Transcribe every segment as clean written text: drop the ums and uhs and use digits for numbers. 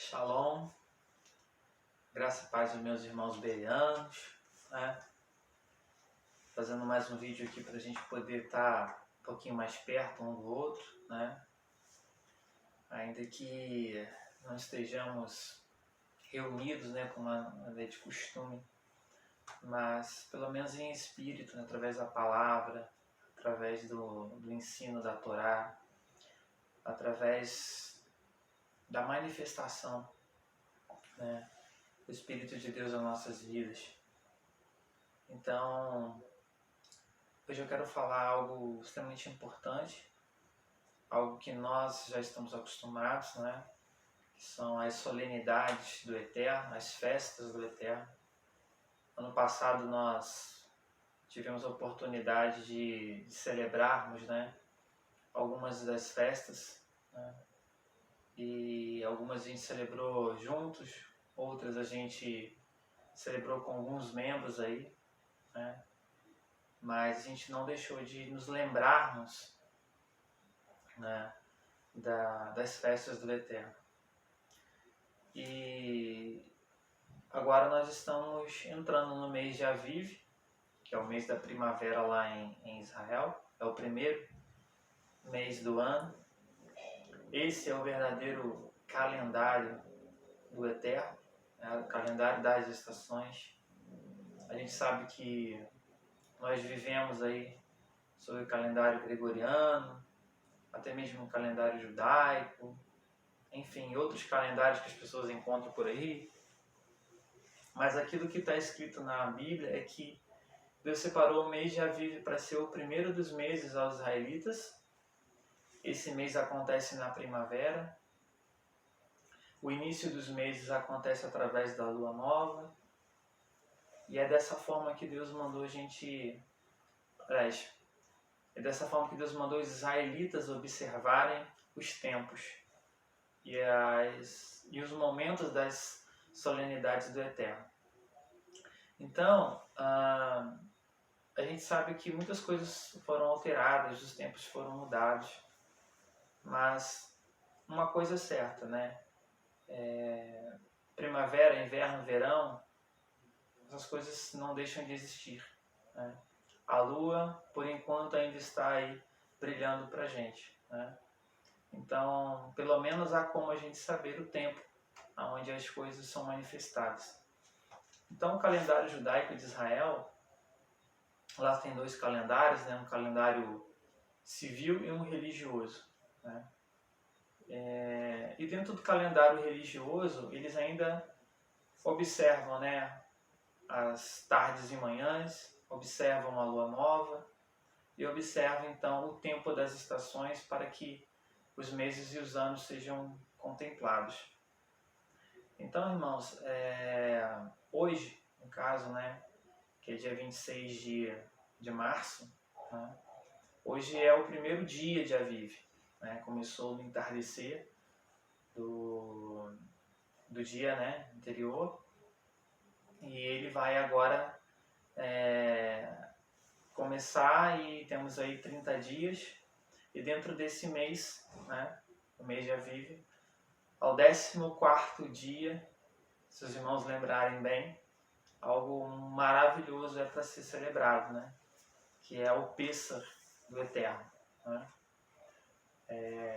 Shalom, graça e paz aos meus irmãos bereanos, né? Fazendo mais um vídeo aqui para a gente poder estar um pouquinho mais perto um do outro, né? Ainda que não estejamos reunidos, né, como é de costume, mas pelo menos em espírito, né, através da palavra, através do ensino da Torá, através da manifestação, né, do Espírito de Deus nas nossas vidas. Então, hoje eu quero falar algo extremamente importante, algo que nós já estamos acostumados, né? Que são as solenidades do Eterno, as festas do Eterno. Ano passado nós tivemos a oportunidade de celebrarmos, né, algumas das festas, né? E algumas a gente celebrou juntos, outras a gente celebrou com alguns membros aí, né? Mas a gente não deixou de nos lembrarmos, né, das festas do Eterno. E agora nós estamos entrando no mês de Aviv, que é o mês da primavera lá em Israel. É o primeiro mês do ano. Esse é o verdadeiro calendário do Eterno, né, o calendário das estações. A gente sabe que nós vivemos aí sob o calendário gregoriano, até mesmo o calendário judaico, enfim, outros calendários que as pessoas encontram por aí. Mas aquilo que está escrito na Bíblia é que Deus separou o mês de Aviv para ser o primeiro dos meses aos israelitas. Esse mês acontece na primavera. O início dos meses acontece através da lua nova. E é dessa forma que Deus mandou a gente... É dessa forma que Deus mandou os israelitas observarem os tempos e os momentos das solenidades do Eterno. Então, a gente sabe que muitas coisas foram alteradas, os tempos foram mudados, mas uma coisa é certa, né? Primavera, inverno, verão, essas coisas não deixam de existir, né? A lua, por enquanto, ainda está aí brilhando pra gente, né? Então, pelo menos há como a gente saber o tempo onde as coisas são manifestadas. Então, o calendário judaico de Israel, lá tem dois calendários, né? Um calendário civil e um religioso, né? E dentro do calendário religioso, eles ainda observam, né, as tardes e manhãs, observam a lua nova e observam então o tempo das estações para que os meses e os anos sejam contemplados. Então, irmãos, hoje, no caso, né, que é dia 26 de março, né, hoje é o primeiro dia de Aviv, né, começou no entardecer do dia, né, anterior, e ele vai agora começar, e temos aí 30 dias, e dentro desse mês, né, o mês de Aviv, ao 14º dia, se os irmãos lembrarem bem, algo maravilhoso é para ser celebrado, né, que é o Pêssar do Eterno, né?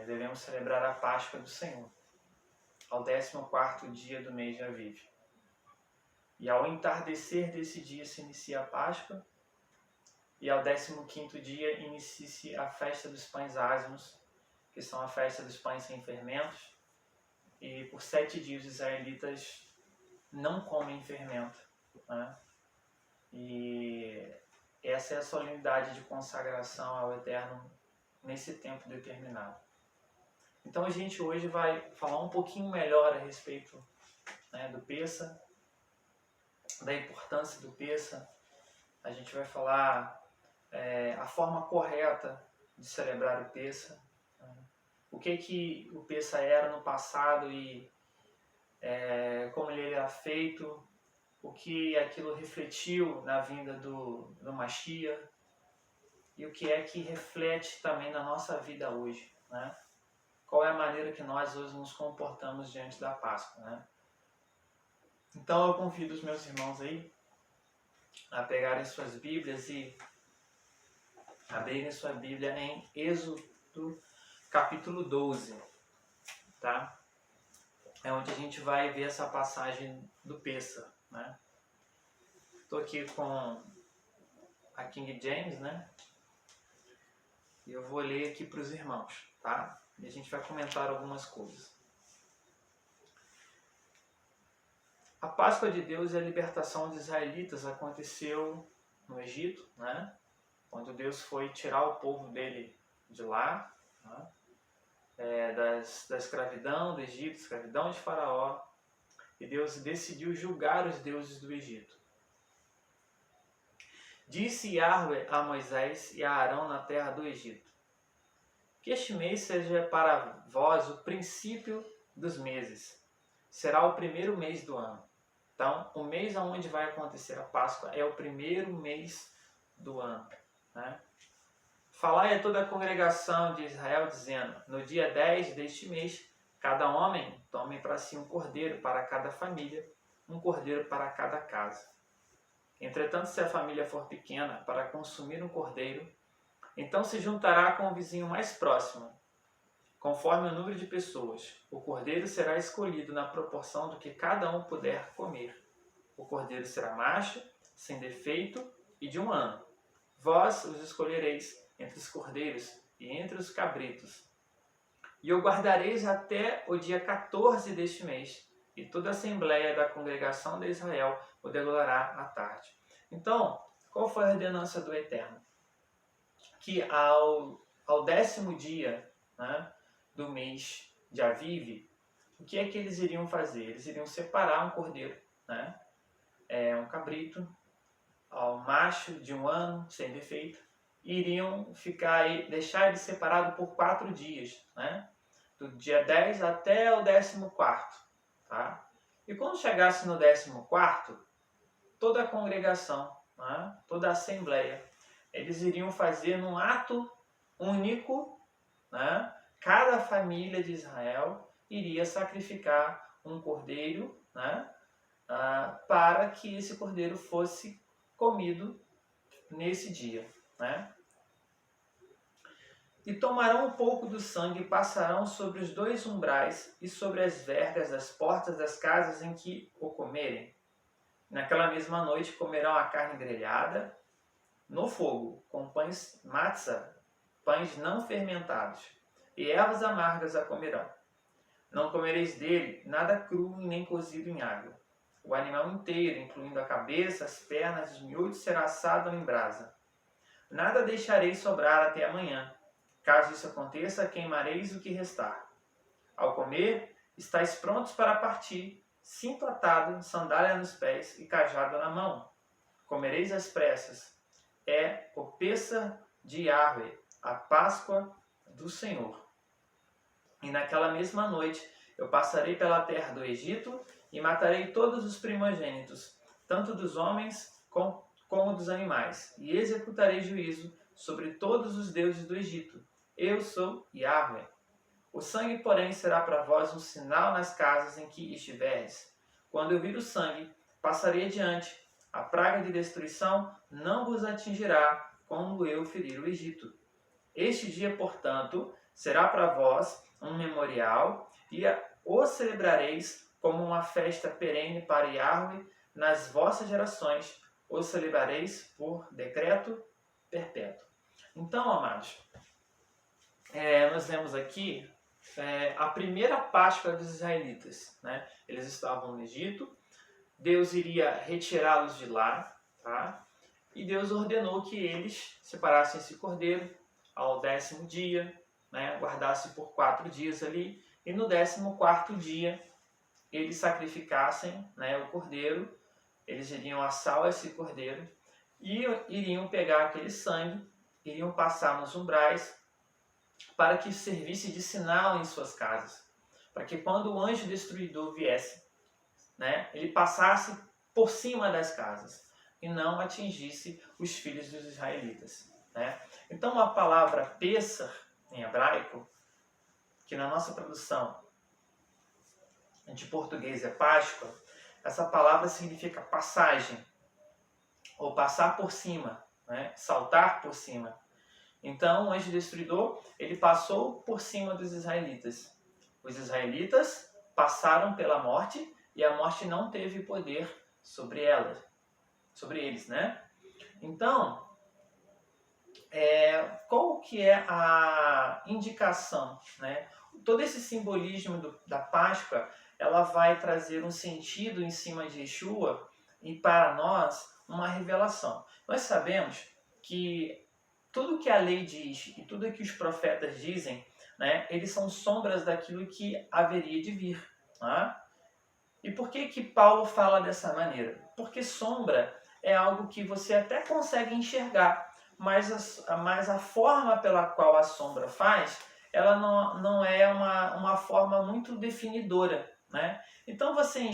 Devemos celebrar a Páscoa do Senhor, ao 14º dia do mês de Aviv. E ao entardecer desse dia se inicia a Páscoa, e ao 15º dia inicia-se a festa dos pães ázimos, que são a festa dos pães sem fermentos, e por 7 dias os israelitas não comem fermento, né? E essa é a solenidade de consagração ao Eterno nesse tempo determinado. Então a gente hoje vai falar um pouquinho melhor a respeito, né, do Pêssar, da importância do Pêssar. A gente vai falar a forma correta de celebrar o Pêssar, né? O que o Pêssar era no passado e como ele era feito, o que aquilo refletiu na vinda do Mashiach e o que é que reflete também na nossa vida hoje, né? qual é a maneira que nós hoje nos comportamos diante da Páscoa, né? Então eu convido os meus irmãos aí a pegarem suas Bíblias e abrirem sua Bíblia em Êxodo capítulo 12, tá? É onde a gente vai ver essa passagem do Pêssar, né? Estou aqui com a King James, né? E eu vou ler aqui para os irmãos, tá? E a gente vai comentar algumas coisas. A Páscoa de Deus e a libertação dos israelitas aconteceu no Egito, né? Quando Deus foi tirar o povo dele de lá, né? Da escravidão do Egito, escravidão de Faraó, e Deus decidiu julgar os deuses do Egito. Disse Yahvé a Moisés e a Arão na terra do Egito: que este mês seja para vós o princípio dos meses. Será o primeiro mês do ano. Então, o mês onde vai acontecer a Páscoa é o primeiro mês do ano, né? Falai a toda a congregação de Israel, dizendo: no dia 10 deste mês, cada homem tome para si um cordeiro para cada família, um cordeiro para cada casa. Entretanto, se a família for pequena para consumir um cordeiro, então se juntará com o vizinho mais próximo, conforme o número de pessoas. O cordeiro será escolhido na proporção do que cada um puder comer. O cordeiro será macho, sem defeito e de 1 ano. Vós os escolhereis entre os cordeiros e entre os cabritos. E o guardareis até o dia 14 deste mês, e toda a assembleia da congregação de Israel o degolhará à tarde. Então, qual foi a ordenança do Eterno? Que ao 10º dia, né, do mês de Aviv, o que é que eles iriam fazer? Eles iriam separar um cordeiro, né, um cabrito, ao macho de 1 ano, sem defeito, e iriam deixar ele separado por 4 dias, né, do dia 10 até o 14º, tá? E quando chegasse no 14º, toda a congregação, né, toda a assembleia, eles iriam fazer num ato único, né? Cada família de Israel iria sacrificar um cordeiro, né? Para que esse cordeiro fosse comido nesse dia, né? E tomarão um pouco do sangue e passarão sobre os 2 umbrais e sobre as vergas das portas das casas em que o comerem. Naquela mesma noite comerão a carne grelhada no fogo, com pães matzah, pães não fermentados, e ervas amargas a comerão. Não comereis dele nada cru e nem cozido em água. O animal inteiro, incluindo a cabeça, as pernas e os miúdos, será assado em brasa. Nada deixareis sobrar até amanhã. Caso isso aconteça, queimareis o que restar. Ao comer, estáis prontos para partir, cinto atado, sandália nos pés e cajado na mão. Comereis às pressas. É o Pêssar de Yahvé, a Páscoa do Senhor. E naquela mesma noite eu passarei pela terra do Egito e matarei todos os primogênitos, tanto dos homens como dos animais, e executarei juízo sobre todos os deuses do Egito. Eu sou Yahvé. O sangue, porém, será para vós um sinal nas casas em que estiverdes. Quando eu vir o sangue, passarei adiante. A praga de destruição não vos atingirá quando eu ferir o Egito. Este dia, portanto, será para vós um memorial e o celebrareis como uma festa perene para Yahvé nas vossas gerações. O celebrareis por decreto perpétuo. Então, amados, nós vemos aqui a primeira Páscoa dos israelitas, né? Eles estavam no Egito, Deus iria retirá-los de lá, tá? E Deus ordenou que eles separassem esse cordeiro ao 10º dia, né? Guardassem por 4 dias ali, e no 14º dia eles sacrificassem, né, o cordeiro, eles iriam assar esse cordeiro e iriam pegar aquele sangue, iriam passar nos umbrais para que servisse de sinal em suas casas, para que quando o anjo destruidor viesse, né, ele passasse por cima das casas e não atingisse os filhos dos israelitas, né? Então a palavra Pêssar, em hebraico, que na nossa tradução de português é Páscoa, essa palavra significa passagem, ou passar por cima, né? Saltar por cima. Então, o anjo destruidor, ele passou por cima dos israelitas. Os israelitas passaram pela morte e a morte não teve poder sobre eles, né? Então, qual que é a indicação, né? Todo esse simbolismo da Páscoa, ela vai trazer um sentido em cima de Yeshua e para nós uma revelação. Nós sabemos que tudo que a lei diz e tudo que os profetas dizem, né, eles são sombras daquilo que haveria de vir. Tá? E por que Paulo fala dessa maneira? Porque sombra é algo que você até consegue enxergar, mas a forma pela qual a sombra faz, ela não é uma forma muito definidora. Né? Então você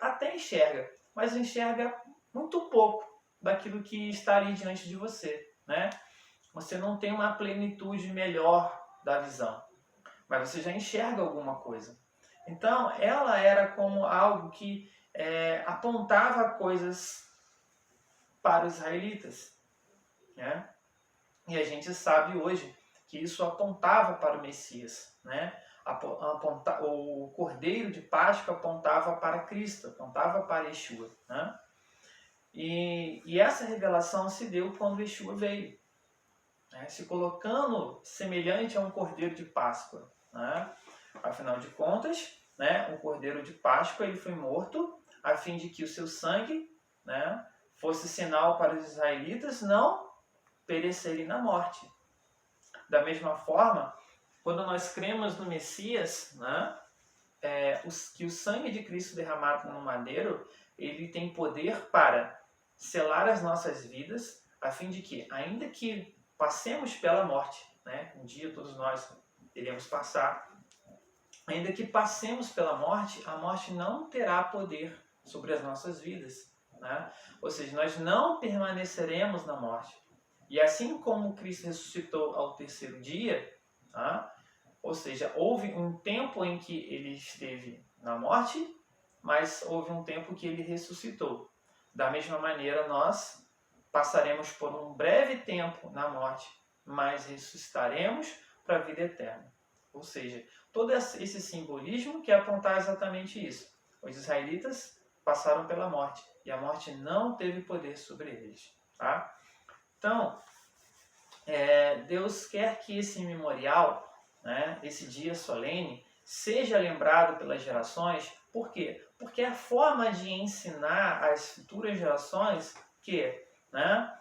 até enxerga, mas enxerga muito pouco daquilo que está ali diante de você. Né? Você não tem uma plenitude melhor da visão, mas você já enxerga alguma coisa. Então, ela era como algo que apontava coisas para os israelitas. Né? E a gente sabe hoje que isso apontava para o Messias. Né? O Cordeiro de Páscoa apontava para Cristo, apontava para Yeshua. Né? E essa revelação se deu quando Yeshua veio. Né? Se colocando semelhante a um Cordeiro de Páscoa. Né? Afinal de contas, né, o Cordeiro de Páscoa ele foi morto a fim de que o seu sangue, né, fosse sinal para os israelitas não perecerem na morte. Da mesma forma, quando nós cremos no Messias, né, que o sangue de Cristo derramado no madeiro, ele tem poder para selar as nossas vidas, a fim de que, ainda que passemos pela morte, né, um dia todos nós iremos passar, ainda que passemos pela morte, a morte não terá poder sobre as nossas vidas. Né? Ou seja, nós não permaneceremos na morte. E assim como Cristo ressuscitou ao terceiro dia, tá? Ou seja, houve um tempo em que ele esteve na morte, mas houve um tempo que ele ressuscitou. Da mesma maneira, nós passaremos por um breve tempo na morte, mas ressuscitaremos para a vida eterna. Ou seja, todo esse simbolismo que apontar exatamente isso. Os israelitas passaram pela morte e a morte não teve poder sobre eles. Tá? Então, Deus quer que esse memorial, né, esse dia solene, seja lembrado pelas gerações. Por quê? Porque é a forma de ensinar às futuras gerações que, né,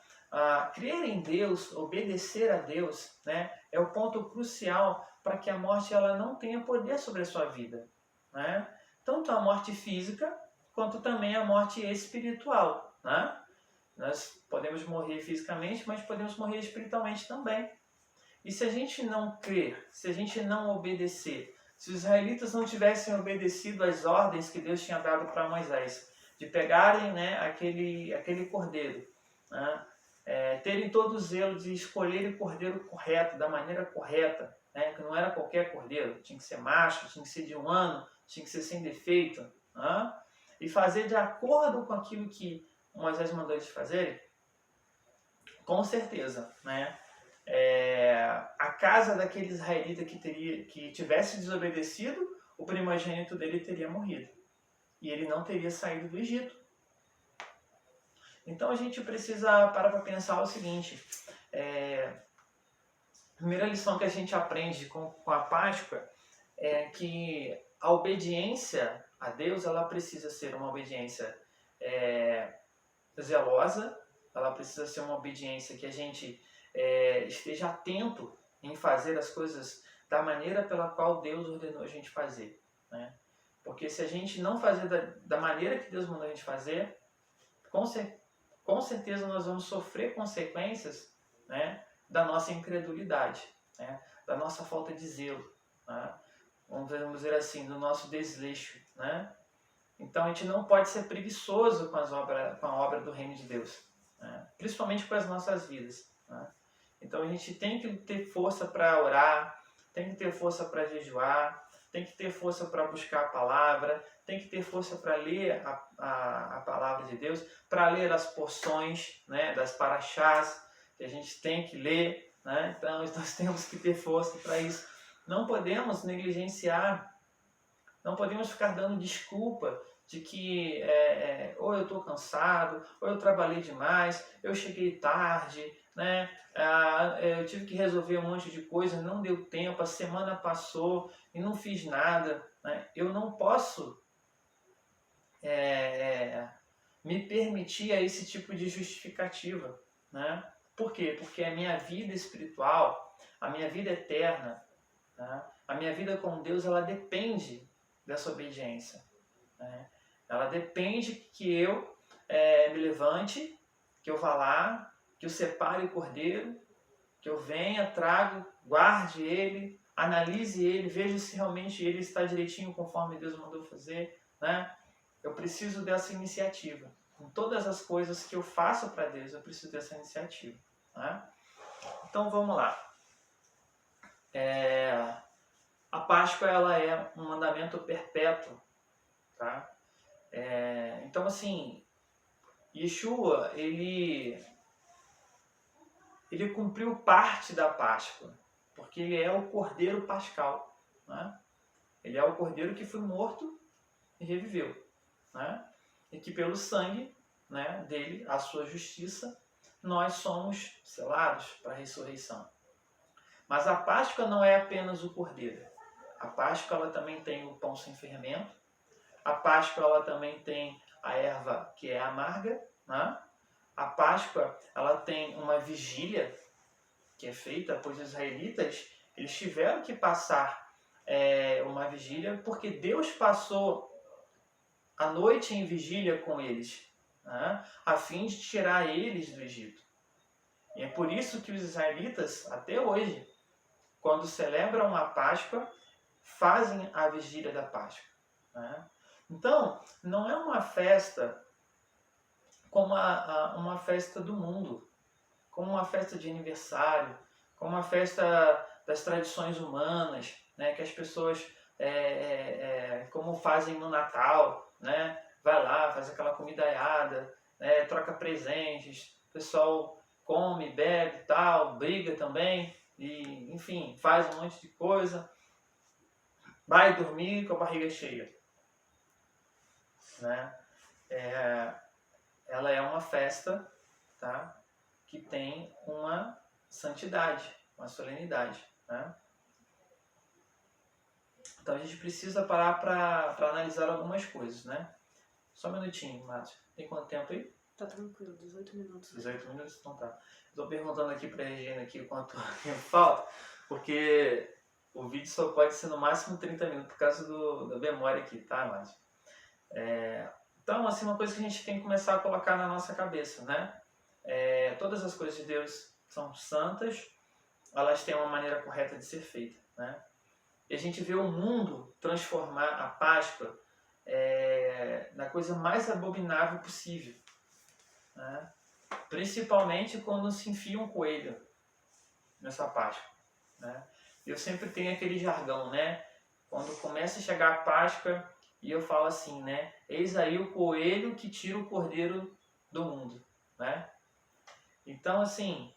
crer em Deus, obedecer a Deus, né, é o ponto crucial para que a morte ela não tenha poder sobre a sua vida. Né? Tanto a morte física, quanto também a morte espiritual. Né? Nós podemos morrer fisicamente, mas podemos morrer espiritualmente também. E se a gente não crer, se a gente não obedecer, se os israelitas não tivessem obedecido às ordens que Deus tinha dado para Moisés, de pegarem, né, aquele cordeiro, né, terem todo o zelo de escolherem o cordeiro correto, da maneira correta, né, que não era qualquer cordeiro, tinha que ser macho, tinha que ser de 1 ano, tinha que ser sem defeito, né, e fazer de acordo com aquilo que Moisés mandou eles fazerem, com certeza, né, a casa daquele israelita que tivesse desobedecido, o primogênito dele teria morrido. E ele não teria saído do Egito. Então a gente precisa parar para pensar o seguinte. A primeira lição que a gente aprende com a Páscoa é que a obediência a Deus ela precisa ser uma obediência zelosa, ela precisa ser uma obediência que a gente esteja atento em fazer as coisas da maneira pela qual Deus ordenou a gente fazer. Né? Porque se a gente não fazer da maneira que Deus mandou a gente fazer, com certeza nós vamos sofrer consequências, né, da nossa incredulidade, né, da nossa falta de zelo, né, vamos dizer assim, do nosso desleixo. Né? Então a gente não pode ser preguiçoso com a obra do reino de Deus, né? Principalmente com as nossas vidas. Né? Então a gente tem que ter força para orar, tem que ter força para jejuar, tem que ter força para buscar a palavra, tem que ter força para ler a palavra de Deus, para ler as porções, né, das paraxás que a gente tem que ler, né? Então nós temos que ter força para isso. Não podemos negligenciar, não podemos ficar dando desculpa de que ou eu estou cansado, ou eu trabalhei demais, eu cheguei tarde, né? Eu tive que resolver um monte de coisa, não deu tempo, a semana passou e não fiz nada. Né? Eu não posso me permitir a esse tipo de justificativa. Né? Por quê? Porque a minha vida espiritual, a minha vida eterna, né? A minha vida com Deus, ela depende dessa obediência. Né? Ela depende que eu me levante, que eu vá lá, que eu separe o cordeiro, que eu venha, trago, guarde ele, analise ele, veja se realmente ele está direitinho conforme Deus mandou fazer. Né? Eu preciso dessa iniciativa. Em todas as coisas que eu faço para Deus, eu preciso dessa iniciativa. Né? Então vamos lá. A Páscoa, ela é um mandamento perpétuo. Tá? Então, assim, Yeshua, ele cumpriu parte da Páscoa, porque ele é o Cordeiro Pascal. Né? Ele é o Cordeiro que foi morto e reviveu. Né? E que pelo sangue, né, dele, a sua justiça, nós somos selados para a ressurreição. Mas a Páscoa não é apenas o Cordeiro. A Páscoa, ela também tem o pão sem fermento. A Páscoa, ela também tem a erva que é amarga. Né? A Páscoa, ela tem uma vigília que é feita, pois os israelitas, eles tiveram que passar uma vigília, porque Deus passou a noite em vigília com eles, né? A fim de tirar eles do Egito. E é por isso que os israelitas, até hoje, quando celebram a Páscoa, fazem a vigília da Páscoa. Né? Então, não é uma festa como uma festa do mundo, como uma festa de aniversário, como uma festa das tradições humanas, né? Que as pessoas, como fazem no Natal, né? Vai lá, faz aquela comidaiada, né? Troca presentes, o pessoal come, bebe, tal, briga também, e, enfim, faz um monte de coisa, vai dormir com a barriga cheia. Né? Ela é uma festa, tá? Que tem uma santidade, uma solenidade. Né? Então a gente precisa parar para analisar algumas coisas. Né? Só um minutinho, Márcio. Tem quanto tempo aí? Tá tranquilo, 18 minutos. 18 minutos? Então tá. Estou perguntando aqui para a Regina aqui quanto tempo falta, porque o vídeo só pode ser no máximo 30 minutos por causa da memória aqui, tá, Márcio? Então, assim, uma coisa que a gente tem que começar a colocar na nossa cabeça, né? Todas as coisas de Deus são santas, elas têm uma maneira correta de ser feita, né? E a gente vê o mundo transformar a Páscoa na coisa mais abominável possível, né? Principalmente quando se enfia um coelho nessa Páscoa, né? Eu sempre tenho aquele jargão, né? Quando começa a chegar a Páscoa e eu falo assim, né? Eis aí o coelho que tira o cordeiro do mundo, né? Então, assim,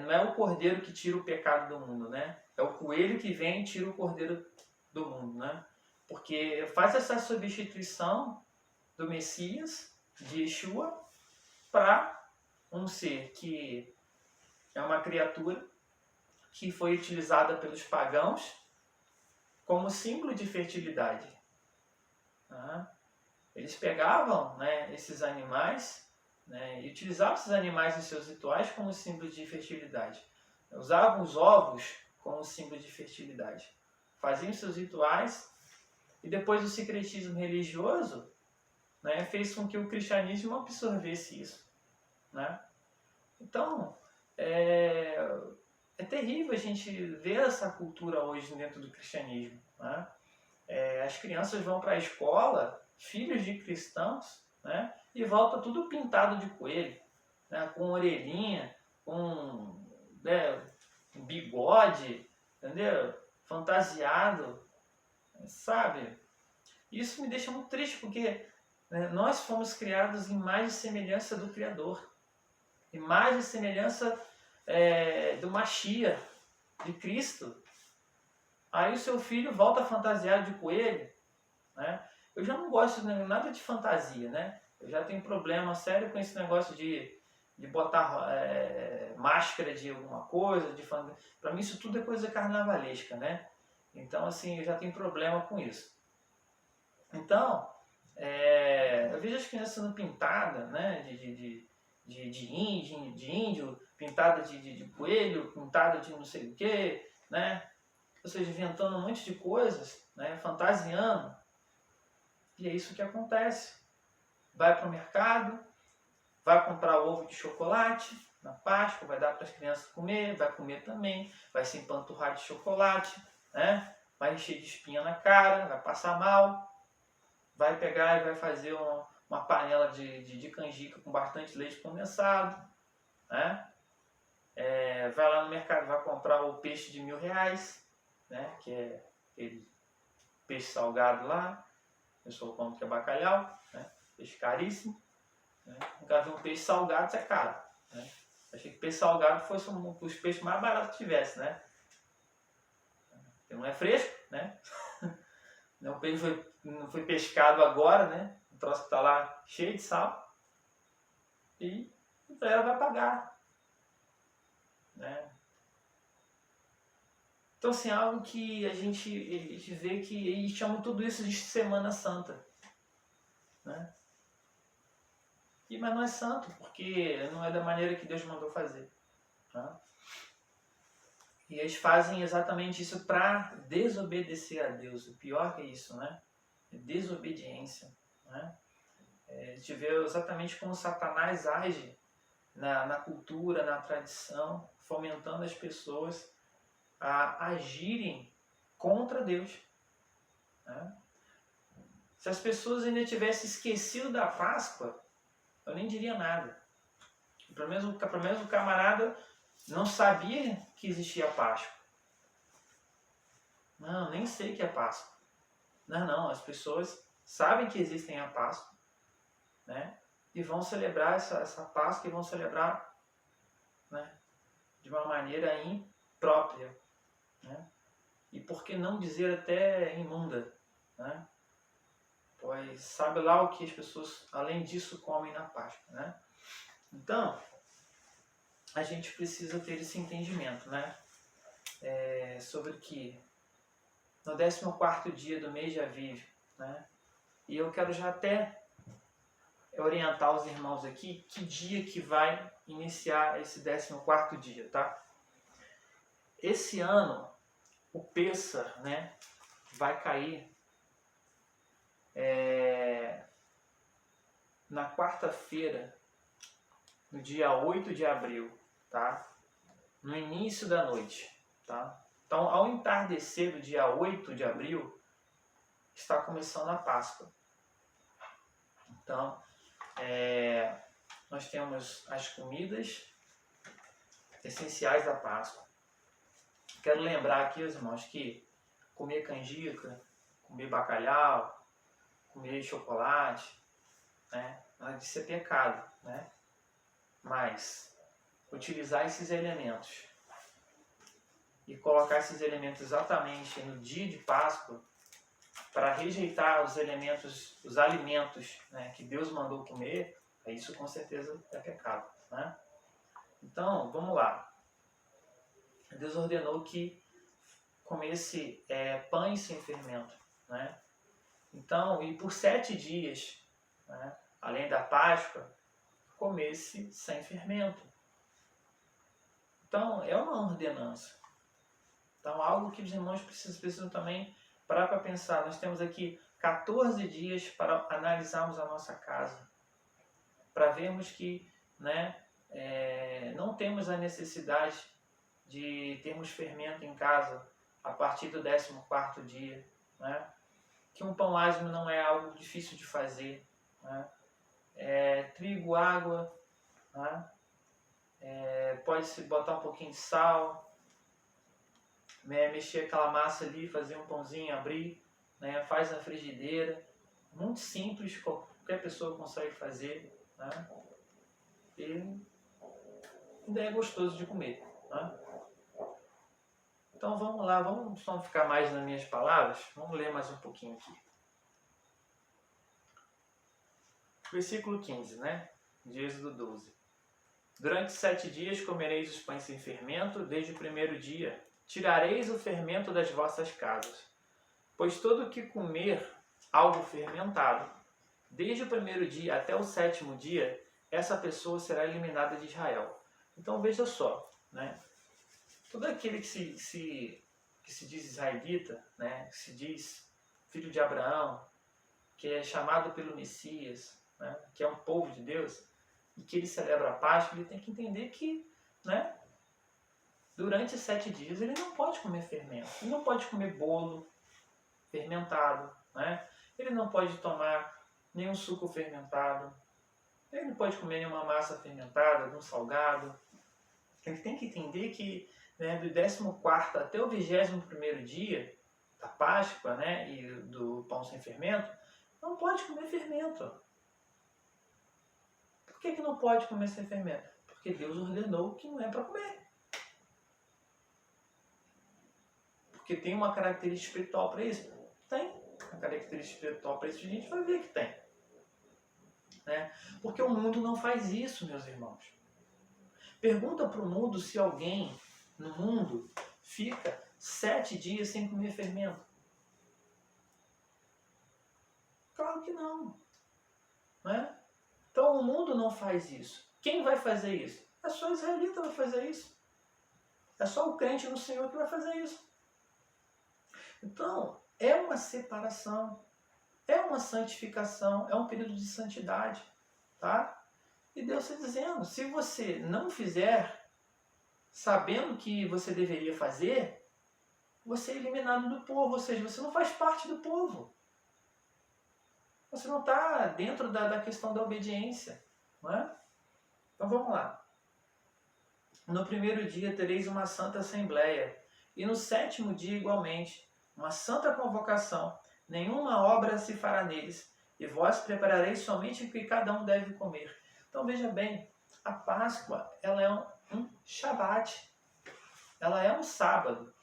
não é o cordeiro que tira o pecado do mundo, né? É o coelho que vem e tira o cordeiro do mundo, né? Porque faz essa substituição do Messias, de Yeshua, para um ser que é uma criatura que foi utilizada pelos pagãos como símbolo de fertilidade. Né? Eles pegavam, né, esses animais, né, e utilizavam esses animais em seus rituais como símbolo de fertilidade. Usavam os ovos como símbolo de fertilidade. Faziam seus rituais e depois o secretismo religioso, né, fez com que o cristianismo absorvesse isso. Né? Então, é terrível a gente ver essa cultura hoje dentro do cristianismo. Né? As crianças vão para a escola, filhos de cristãos, né? E volta tudo pintado de coelho, né? Com orelhinha, com, né, bigode, entendeu? fantasiado, sabe? Isso me deixa muito triste, porque nós fomos criados em imagem e semelhança do Criador. Imagem e semelhança do Machia, de Cristo. Aí o seu filho volta fantasiado de coelho, né? Eu já não gosto de nada de fantasia, né? Eu já tenho problema sério com esse negócio de botar máscara de alguma coisa, para mim isso tudo é coisa carnavalesca, né? Então, assim, eu já tenho problema com isso. Então, eu vejo as crianças sendo pintadas, né? De índio, pintada de coelho, pintada de não sei o quê, né? Ou seja, inventando um monte de coisas, né? Fantasiando. E é isso que acontece. Vai para o mercado, vai comprar ovo de chocolate na Páscoa, vai dar para as crianças comer, vai comer também, vai se empanturrar de chocolate, né? Vai encher de espinha na cara, vai passar mal, vai pegar e vai fazer uma panela de canjica com bastante leite condensado, né? Vai lá no mercado, vai comprar o peixe de R$1.000, né? Que é aquele peixe salgado lá, eu só como que é bacalhau, né? Peixe caríssimo. Né? Nunca vi um peixe salgado, isso é caro. Né? Achei que peixe salgado fosse um dos peixes mais baratos que tivesse, né? Porque não é fresco, né? O peixe não foi pescado agora, né? O troço que está lá cheio de sal. E a galera vai pagar. Né? Então, assim, algo que a gente vê que eles chamam tudo isso de Semana Santa. Né? Mas não é santo, porque não é da maneira que Deus mandou fazer. Tá? E eles fazem exatamente isso para desobedecer a Deus. O pior que é isso, né? É desobediência. Né? A gente vê exatamente como Satanás age na cultura, na tradição, fomentando as pessoas a agirem contra Deus. Né? Se as pessoas ainda tivessem esquecido da Páscoa, eu nem diria nada. Pelo menos o camarada não sabia que existia Páscoa. Não, nem sei que é Páscoa. Não, as pessoas sabem que existem a Páscoa, né? E vão celebrar essa Páscoa e vão celebrar, né, de uma maneira imprópria, né? E por que não dizer até imunda, né? Pois sabe lá o que as pessoas, além disso, comem na Páscoa, né? Então, a gente precisa ter esse entendimento, né? Sobre que no 14º dia do mês de Aviv, né? E eu quero já até orientar os irmãos aqui que dia que vai iniciar esse 14º dia, tá? Esse ano, o Pêssar, né, vai cair na quarta-feira, no dia 8 de abril, tá? No início da noite, tá? Então, ao entardecer do dia 8 de abril, está começando a Páscoa. Então, nós temos as comidas essenciais da Páscoa. Quero lembrar aqui, os irmãos, que comer canjica, comer bacalhau, comer chocolate, né, nada disso é pecado, né? Mas utilizar esses elementos e colocar esses elementos exatamente no dia de Páscoa para rejeitar os alimentos, né, que Deus mandou comer, isso com certeza é pecado, né? Então, vamos lá. Deus ordenou que comesse pães sem fermento, né? Então, e por 7 dias, né, além da Páscoa, comesse sem fermento. Então, é uma ordenança. Então, algo que os irmãos precisam também parar para pensar. Nós temos aqui 14 dias para analisarmos a nossa casa, para vermos que, né, não temos a necessidade de termos fermento em casa a partir do 14º dia, né? Que um pão asmo não é algo difícil de fazer, né? Trigo, água, né? Pode-se botar um pouquinho de sal, né, mexer aquela massa ali, fazer um pãozinho, abrir, né, faz na frigideira. Muito simples, qualquer pessoa consegue fazer, né? E ainda é gostoso de comer, né? Então vamos lá, vamos só ficar mais nas minhas palavras, vamos ler mais um pouquinho aqui. Versículo 15, né? De Êxodo 12. Durante 7 dias comereis os pães sem fermento, desde o primeiro dia. Tirareis o fermento das vossas casas. Pois todo que comer algo fermentado, desde o primeiro dia até o 7º dia, essa pessoa será eliminada de Israel. Então veja só, né? Todo aquele que se diz israelita, né? Que se diz filho de Abraão, que é chamado pelo Messias, né? Que é um povo de Deus, e que ele celebra a Páscoa, ele tem que entender que, né? Durante 7 dias ele não pode comer fermento, ele não pode comer bolo fermentado, né? Ele não pode tomar nenhum suco fermentado, ele não pode comer nenhuma massa fermentada, nenhum salgado. Ele tem que entender que, né, do 14º até o 21º dia da Páscoa, né, e do pão sem fermento, não pode comer fermento. Por que não pode comer sem fermento? Porque Deus ordenou que não é para comer. Porque tem uma característica espiritual para isso? Tem uma característica espiritual para isso, a gente vai ver que tem. Né? Porque o mundo não faz isso, meus irmãos. Pergunta para o mundo se alguém no mundo fica 7 dias sem comer fermento. Claro que não. Né? Então o mundo não faz isso. Quem vai fazer isso? É só o israelita que vai fazer isso. É só o crente no Senhor que vai fazer isso. Então, é uma separação, é uma santificação, é um período de santidade, tá? E Deus está dizendo, se você não fizer, sabendo que você deveria fazer, você é eliminado do povo, ou seja, você não faz parte do povo. Você não está dentro da questão da obediência, não é? Então vamos lá. No primeiro dia tereis uma santa assembleia, e no 7º dia igualmente, uma santa convocação, nenhuma obra se fará neles, e vós preparareis somente o que cada um deve comer. Então veja bem, a Páscoa ela é um Shabat, ela é um sábado,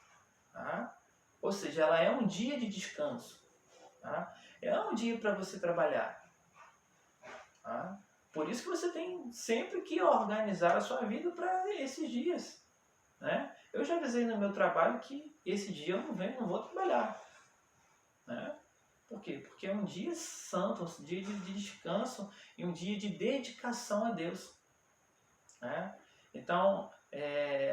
tá? Ou seja, ela é um dia de descanso, tá? É um dia para você trabalhar. Tá? Por isso que você tem sempre que organizar a sua vida para esses dias. Né? Eu já avisei no meu trabalho que esse dia eu não vou trabalhar. Né? Por quê? Porque é um dia santo, um dia de descanso e um dia de dedicação a Deus. Né? Então,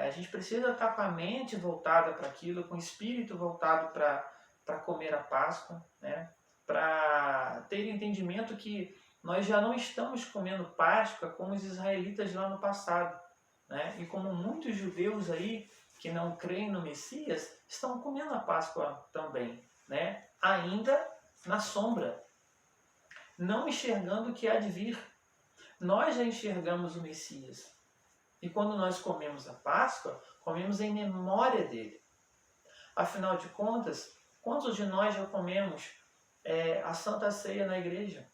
a gente precisa estar com a mente voltada para aquilo, com o espírito voltado para comer a Páscoa, né? Para ter entendimento que nós já não estamos comendo Páscoa como os israelitas lá no passado. Né? E como muitos judeus aí que não creem no Messias estão comendo a Páscoa também, né? Ainda na sombra, não enxergando o que há de vir. Nós já enxergamos o Messias. E quando nós comemos a Páscoa, comemos em memória dele. Afinal de contas, quantos de nós já comemos a Santa Ceia na igreja?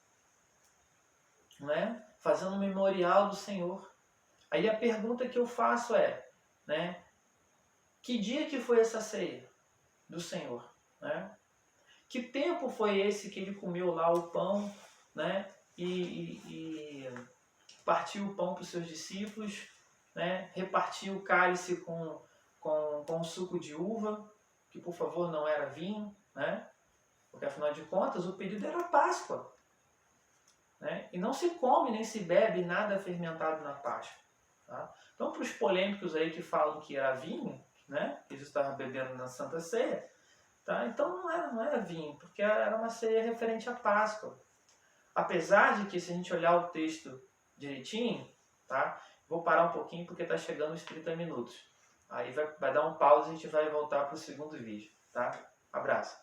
Não é? Fazendo um memorial do Senhor. Aí a pergunta que eu faço é, né, que dia que foi essa ceia do Senhor? Né? Que tempo foi esse que ele comeu lá o pão, né, e partiu o pão para os seus discípulos, né, repartiu o cálice com suco de uva, que por favor não era vinho, né, porque afinal de contas o pedido era Páscoa. Né, e não se come nem se bebe nada fermentado na Páscoa. Tá? Então, para os polêmicos aí que falam que era vinho, né, que eles estavam bebendo na Santa Ceia, tá? Então não era vinho, porque era uma ceia referente à Páscoa. Apesar de que, se a gente olhar o texto direitinho, tá? Vou parar um pouquinho porque está chegando os 30 minutos. Aí vai dar um pause e a gente vai voltar para o segundo vídeo. Tá? Abraço.